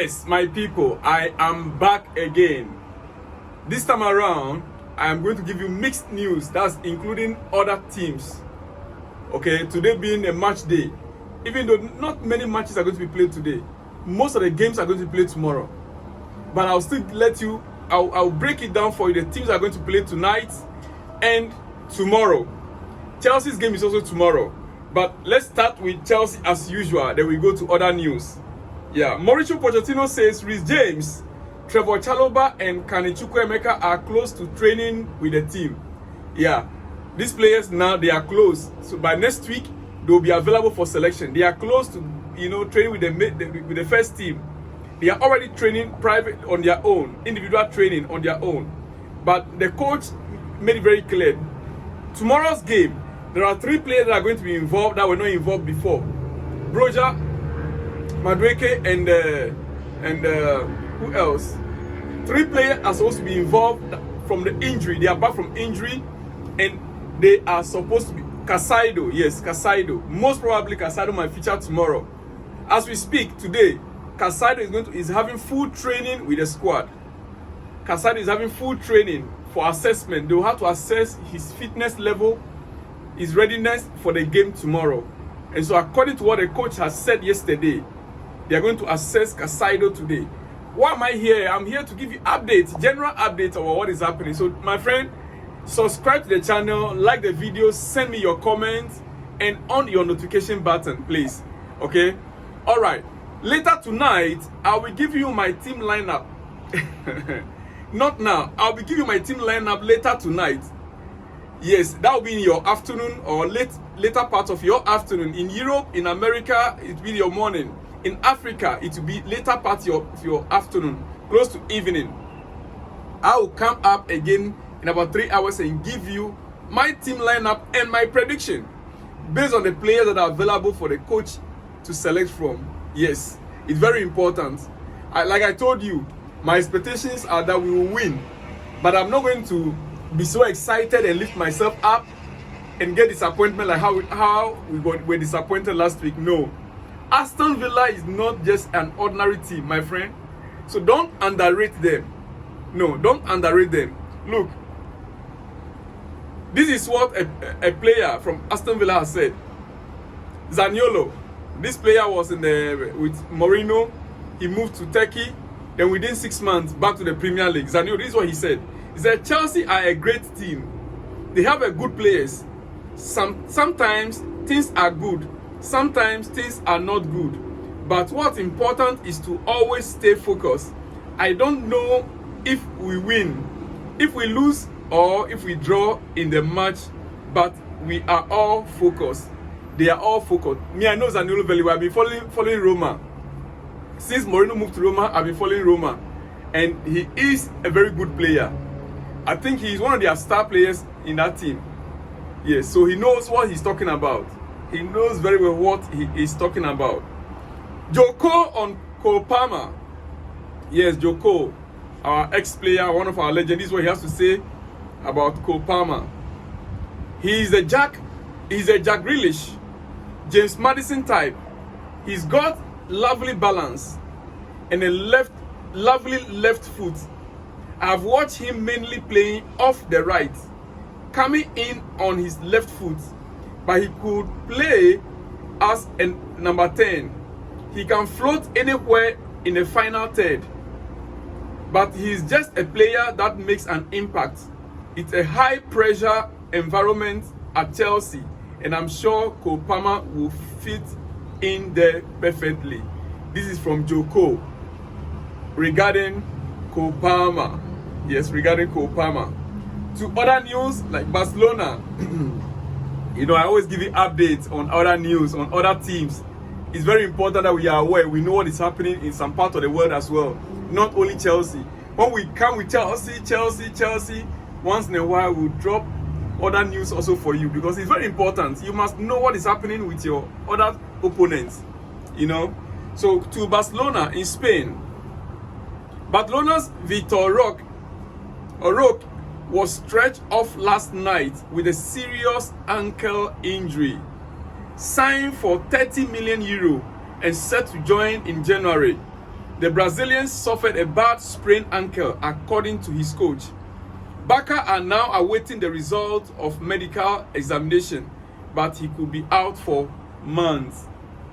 Yes, my people, I am back again. This time around, I am going to give you mixed news. That's including other teams. Okay, today being a match day. Even though not many matches are going to be played today, most of the games are going to be played tomorrow. But I'll still let you, I'll break it down for you. The teams are going to play tonight and tomorrow. Chelsea's game is also tomorrow. But let's start with Chelsea as usual. Then we go to other news. Yeah, Mauricio Pochettino says Reece James, Trevor Chalobah, and Kane Chukwuemeka are close to training with the team. Yeah, these players now they are close. So by next week they will be available for selection. They are close to training with the first team. They are already training private on their own, individual training on their own. But the coach made it very clear. Tomorrow's game, there are 3 players that are going to be involved that were not involved before. Broja, Madueke, and who else? 3 players are supposed to be involved from the injury. They are back from injury, and they are supposed to be Casado. Yes, Casado. Most probably Casado might feature tomorrow. As we speak today, Casado is having full training with the squad. Casado is having full training for assessment. They will have to assess his fitness level, his readiness for the game tomorrow. And so according to what the coach has said yesterday, they are going to assess Casado today. Why am I here? I'm here to give you updates, general updates about what is happening. So my friend, subscribe to the channel, like the video, send me your comments, and on your notification button, please. Okay? All right. Later tonight, I will give you my team lineup. Not now. I'll be giving you my team lineup later tonight. Yes, that will be in your afternoon or later part of your afternoon. In Europe, in America, it will be your morning. In Africa, it will be later part of your afternoon, close to evening. I will come up again in about 3 hours and give you my team lineup and my prediction based on the players that are available for the coach to select from. Yes, it's very important. Like I told you, my expectations are that we will win, but I'm not going to be so excited and lift myself up and get disappointment like how we're disappointed last week. No. Aston Villa is not just an ordinary team, my friend. So don't underrate them. No, don't underrate them. Look, this is what a player from Aston Villa has said. Zaniolo, this player was with Mourinho. He moved to Turkey. Then within 6 months, back to the Premier League. Zaniolo, this is what he said. He said, Chelsea are a great team. They have a good players. Sometimes things are good. Sometimes things are not good. But what's important is to always stay focused. I don't know if we win, if we lose, or if we draw in the match, but we are all focused. They are all focused. Me, I know Zaniolo very well. I've been following Roma. Since Mourinho moved to Roma, I've been following Roma. And he is a very good player. I think he is one of their star players in that team. Yes, so he knows what he's talking about. He knows very well what he is talking about. Joko on Cole Palmer. Yes, Joko, our ex-player, one of our legends. This is what he has to say about Cole Palmer. He's a Jack Grealish, James Maddison type. He's got lovely balance and a lovely left foot. I've watched him mainly playing off the right, coming in on his left foot, but he could play as a number 10. He can float anywhere in the final third, but he's just a player that makes an impact. It's a high pressure environment at Chelsea, and I'm sure Cole Palmer will fit in there perfectly. This is from Joko regarding Cole Palmer. Yes, regarding Cole Palmer. To other news like Barcelona. I always give you updates on other news, on other teams. It's very important that we are aware. We know what is happening in some part of the world as well. Not only Chelsea. When we come with Chelsea, once in a while we'll drop other news also for you, because it's very important. You must know what is happening with your other opponents. So to Barcelona in Spain. Barcelona's Vitor Roque was stretched off last night with a serious ankle injury. Signed for €30 million and set to join in January. The Brazilian suffered a bad sprained ankle, according to his coach. Barca are now awaiting the result of medical examination, but he could be out for months.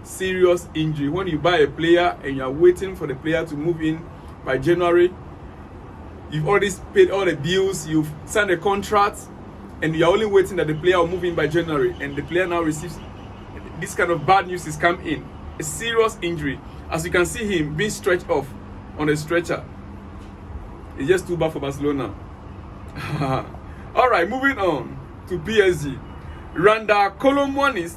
Serious injury. When you buy a player and you are waiting for the player to move in by January, you've already paid all the bills, you've signed a contract, and you are only waiting that the player will move in by January, and the player now receives this kind of bad news is come in. A serious injury. As you can see him being stretched off on a stretcher. It's just too bad for Barcelona. Alright, moving on to PSG. Randa Colomwani's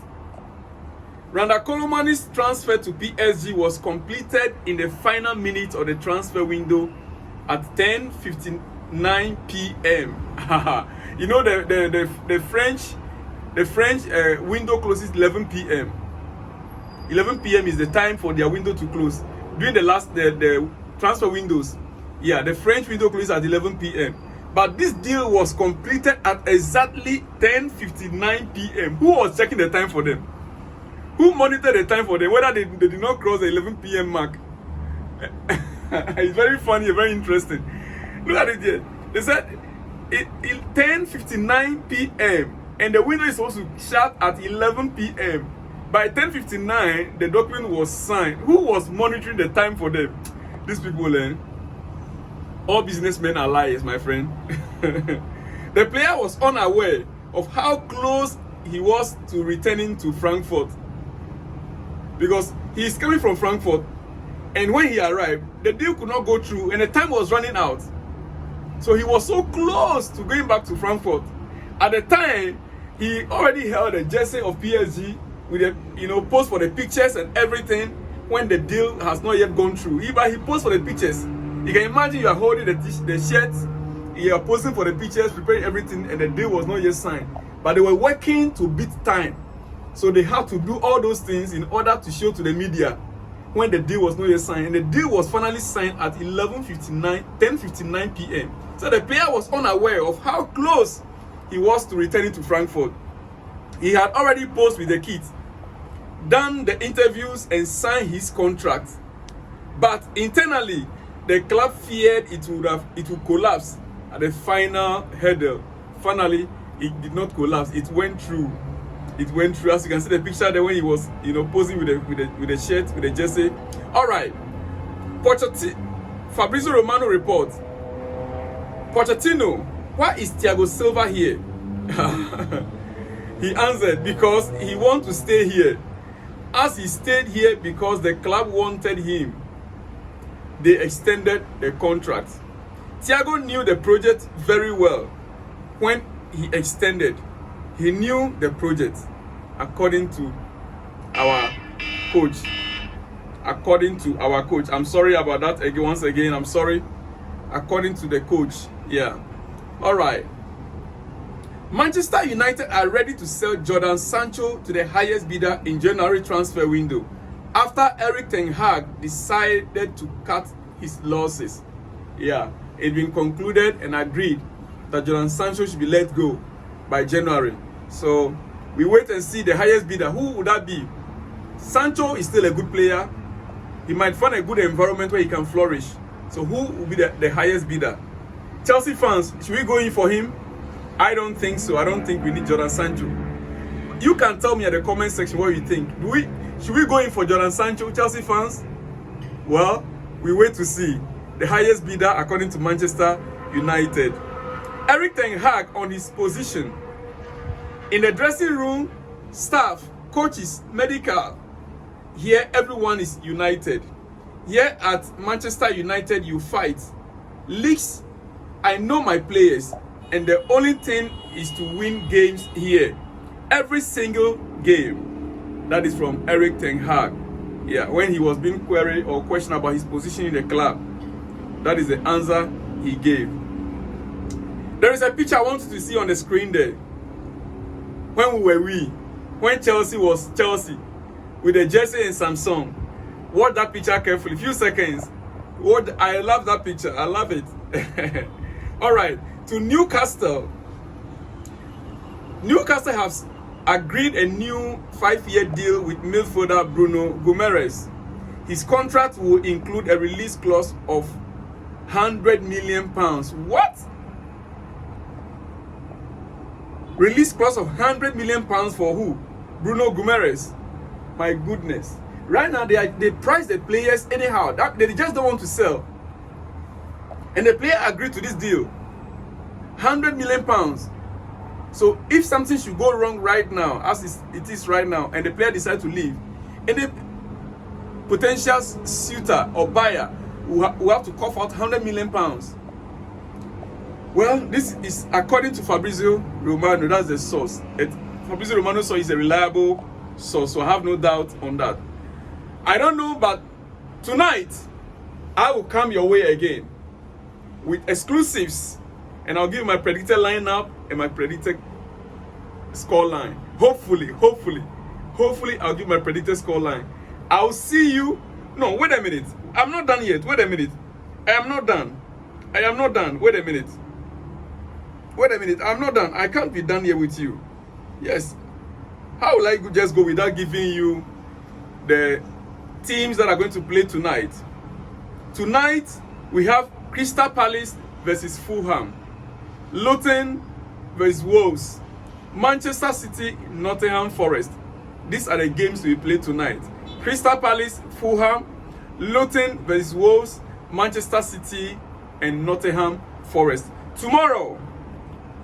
transfer to PSG was completed in the final minutes of the transfer window at 10:59 p.m. You know the French window closes 11 p.m. 11 p.m. is the time for their window to close. During the transfer windows, yeah, the French window closes at 11 p.m. But this deal was completed at exactly 10:59 p.m. Who was checking the time for them? Who monitored the time for them? Whether they did not cross the 11 p.m. mark. It's very funny, very interesting. Look at it here. They said it 10:59 p.m. and the window is supposed to shut at 11 p.m. By 10:59, the document was signed. Who was monitoring the time for them? These people, all businessmen are liars, my friend. The player was unaware of how close he was to returning to Frankfurt, because he is coming from Frankfurt, and when he arrived, the deal could not go through, and the time was running out. So he was so close to going back to Frankfurt. At the time, he already held a jersey of PSG with a post for the pictures and everything when the deal has not yet gone through. He posed for the pictures. You can imagine you are holding the shirt, you are posing for the pictures, preparing everything, and the deal was not yet signed. But they were working to beat time. So they had to do all those things in order to show to the media when the deal was not yet signed. And the deal was finally signed at 10:59 p.m. So the player was unaware of how close he was to returning to Frankfurt. He had already posed with the kit, done the interviews, and signed his contract. But internally, the club feared it would collapse at the final hurdle. Finally, it did not collapse. It went through. It went through. As you can see the picture there when he was, posing with the shirt, with the jersey. All right. Fabrizio Romano reports. Pochettino, why is Thiago Silva here? He answered, because he wants to stay here. As he stayed here because the club wanted him, they extended the contract. Thiago knew the project very well. When he extended, he knew the project, according to our coach. According to our coach. I'm sorry about that again. Once again, I'm sorry. According to the coach. Yeah. All right. Manchester United are ready to sell Jadon Sancho to the highest bidder in January transfer window after Erik ten Hag decided to cut his losses. Yeah, it's been concluded and agreed that Jadon Sancho should be let go by January. So we wait and see the highest bidder. Who would that be? Sancho is still a good player. He might find a good environment where he can flourish. So who will be the highest bidder? Chelsea fans, should we go in for him? I don't think so. I don't think we need Jadon Sancho. You can tell me at the comment section what you think. Should we go in for Jadon Sancho, Chelsea fans? Well, we wait to see. The highest bidder according to Manchester United. Erik ten Hag on his position. In the dressing room, staff, coaches, medical. Here everyone is united. Here at Manchester United you fight. Leagues, I know my players. And the only thing is to win games here. Every single game. That is from Erik ten Hag. Yeah, when he was being queried or questioned about his position in the club. That is the answer he gave. There is a picture I want you to see on the screen there. When Chelsea was Chelsea. With the jersey and Samsung. Watch that picture carefully. Few seconds. I love that picture. I love it. Alright. To Newcastle. Newcastle has agreed a new 5-year deal with midfielder Bruno Guimaraes. His contract will include a release clause of £100 million. What? Release clause of £100 million for who? Bruno Guimaraes. My goodness. Right now they price the players anyhow. They just don't want to sell. And the player agreed to this deal. £100 million. So if something should go wrong right now, as it is right now, and the player decides to leave, any potential suitor or buyer will have to cough out £100 million. Well, this is according to Fabrizio Romano. That's the source. Fabrizio Romano source is a reliable source, so I have no doubt on that. I don't know, but tonight I will come your way again with exclusives, and I'll give my predicted lineup and my predicted score line. Hopefully, I'll give my predicted score line. I'll see you. No, wait a minute. I'm not done yet. Wait a minute. I am not done. Wait a minute. I'm not done. I can't be done here with you. Yes. How will I just go without giving you the teams that are going to play tonight? Tonight, we have Crystal Palace versus Fulham, Luton versus Wolves, Manchester City, Nottingham Forest. These are the games we play tonight. Crystal Palace, Fulham, Luton versus Wolves, Manchester City, and Nottingham Forest. Tomorrow,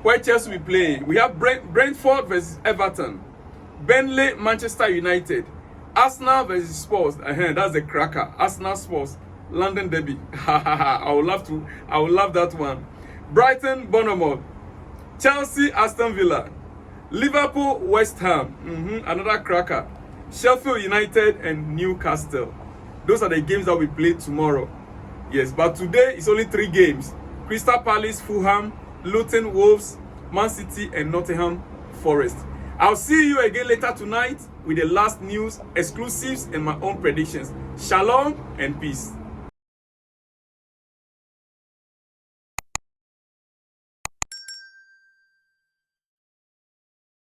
where Chelsea will play, we have Brentford versus Everton, Burnley, Manchester United, Arsenal versus Spurs. That's the cracker. Arsenal Spurs, London Derby. I would love that one. Brighton, Bournemouth, Chelsea, Aston Villa, Liverpool, West Ham. Another cracker. Sheffield United and Newcastle. Those are the games that we play tomorrow. Yes, but today it's only 3 games. Crystal Palace, Fulham, Luton, Wolves, Man City, and Nottingham Forest. I'll see you again later tonight with the last news, exclusives, and my own predictions. Shalom and peace.